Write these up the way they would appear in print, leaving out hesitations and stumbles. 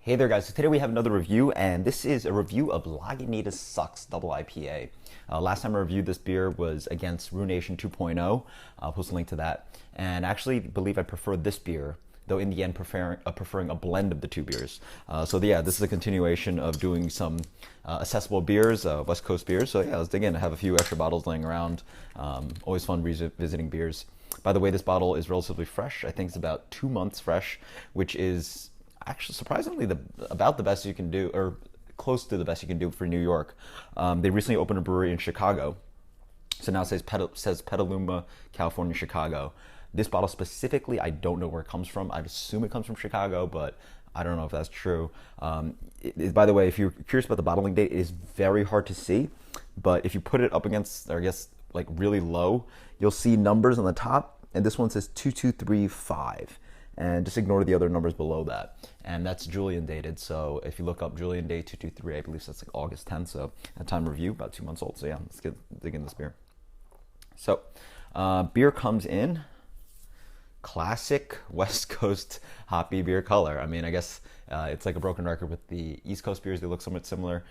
Hey there guys, so today we have another review, and this is a review of Lagunitas Sucks Double IPA. Last time I reviewed this beer was against Ruination 2.0. I'll post a link to that. And I actually believe I prefer this beer, though in the end preferring a blend of the two beers. Yeah, this is a continuation of doing some accessible beers, West Coast beers. So yeah, let's dig in. I have a few extra bottles laying around. Always fun revisiting beers. By the way, this bottle is relatively fresh. I think it's about 2 months fresh, which is actually surprisingly about the best you can do, or close to the best you can do for New York. They recently opened a brewery in Chicago, so now it says Petaluma, California, Chicago. This bottle specifically, I don't know where it comes from. I'd assume it comes from Chicago, but I don't know if that's true. By the way, if you're curious about the bottling date, it is very hard to see, but if you put it up against, or I guess like really low, you'll see numbers on the top, and this one says 2235. And just ignore the other numbers below that. And that's Julian dated, so if you look up Julian date 223, I believe that's like August 10th, so at time of review, about 2 months old. So yeah, let's dig in this beer. So, beer comes in classic West Coast hoppy beer color. I mean, I guess it's like a broken record with the East Coast beers. They look somewhat similar.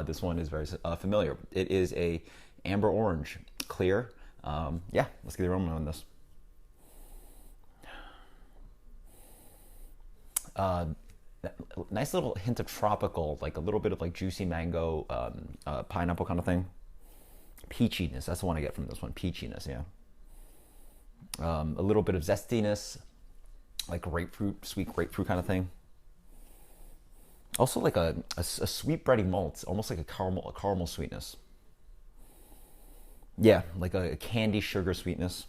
This one is very familiar. It is a amber orange, clear. Yeah, let's get the aroma on this. Nice little hint of tropical, like a little bit of like juicy mango, pineapple kind of thing. Peachiness, that's the one I get from this one. Peachiness, yeah. A little bit of zestiness, like grapefruit, sweet grapefruit kind of thing. Also like a sweet bready malt, almost like a caramel sweetness. Yeah, like a candy sugar sweetness.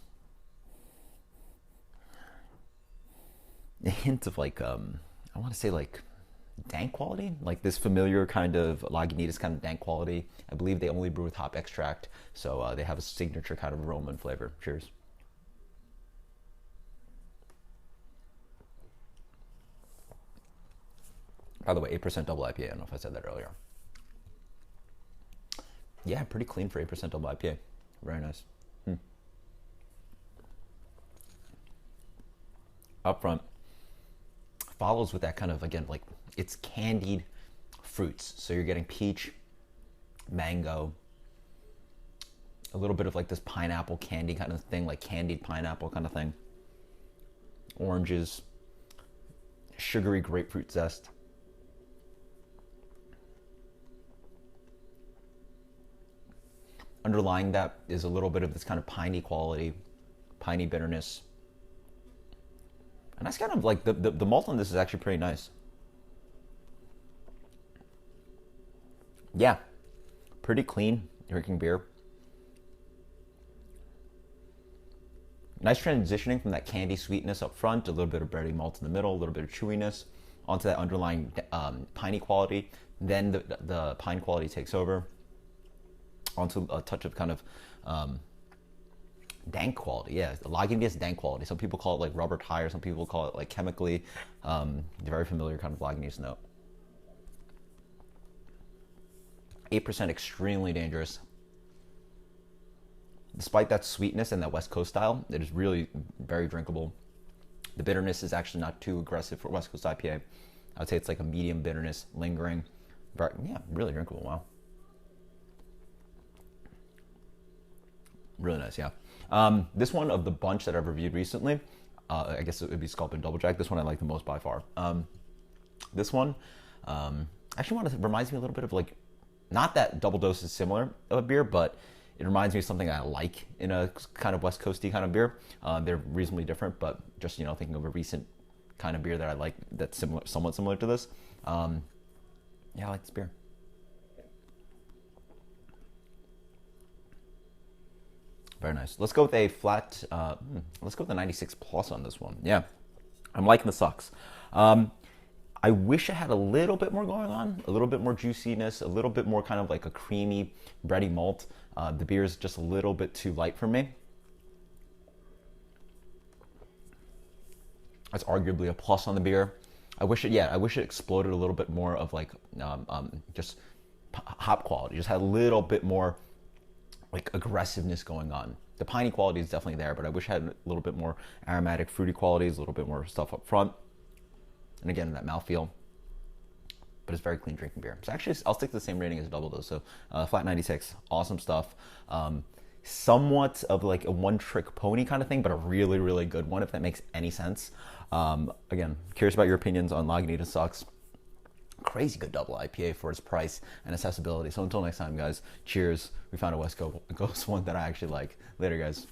A hint of like I want to say like dank quality, like this familiar kind of Lagunitas kind of dank quality. I believe they only brew with hop extract, so they have a signature kind of aroma and flavor. Cheers. By the way, 8% double IPA. I don't know if I said that earlier. Yeah, pretty clean for 8% double IPA. Very nice. Up front, follows with that kind of, again, like it's candied fruits. So you're getting peach, mango, a little bit of like this pineapple candy kind of thing, like candied pineapple kind of thing. Oranges, sugary grapefruit zest. Underlying that is a little bit of this kind of piney quality, piney bitterness. And that's kind of like the malt on this is actually pretty nice. Yeah, pretty clean drinking beer. Nice transitioning from that candy sweetness up front, a little bit of bready malt in the middle, a little bit of chewiness, onto that underlying piney quality. Then the pine quality takes over, onto a touch of kind of dank quality. Yeah, Lagunitas dank quality. Some people call it like rubber tire, some people call it like chemically. Very familiar kind of Lagunitas note. 8% extremely dangerous. Despite that sweetness and that West Coast style, it is really very drinkable. The bitterness is actually not too aggressive for West Coast IPA. I would say it's like a medium bitterness, lingering. But yeah, really drinkable. Wow. Really nice, yeah. This one of the bunch that I've reviewed recently, I guess it would be Sculpin Double Jack. This one I like the most by far. This one, actually reminds me a little bit of like, not that Double Dose is similar of a beer, but it reminds me of something I like in a kind of West Coasty kind of beer. They're reasonably different, but just, thinking of a recent kind of beer that I like that's similar, somewhat similar to this. Yeah, I like this beer. Very nice. Let's go with a flat, let's go with a 96 plus on this one. Yeah, I'm liking the sucks. I wish I had a little bit more going on, a little bit more juiciness, a little bit more kind of like a creamy, bready malt. The beer is just a little bit too light for me. That's arguably a plus on the beer. I wish it exploded a little bit more of like just hop quality. Just had a little bit more like aggressiveness going on. The piney quality is definitely there, but I wish I had a little bit more aromatic, fruity qualities, a little bit more stuff up front. And again, that mouthfeel. but it's very clean drinking beer. So actually, I'll stick to the same rating as Double Dose. So flat 96, awesome stuff. Somewhat of like a one-trick pony kind of thing, but a really, really good one, if that makes any sense. Again, curious about your opinions on Lagunitas Sucks. Crazy good double IPA for its price and accessibility. So until next time, guys, cheers. We found a West Coast one that I actually like. Later, guys.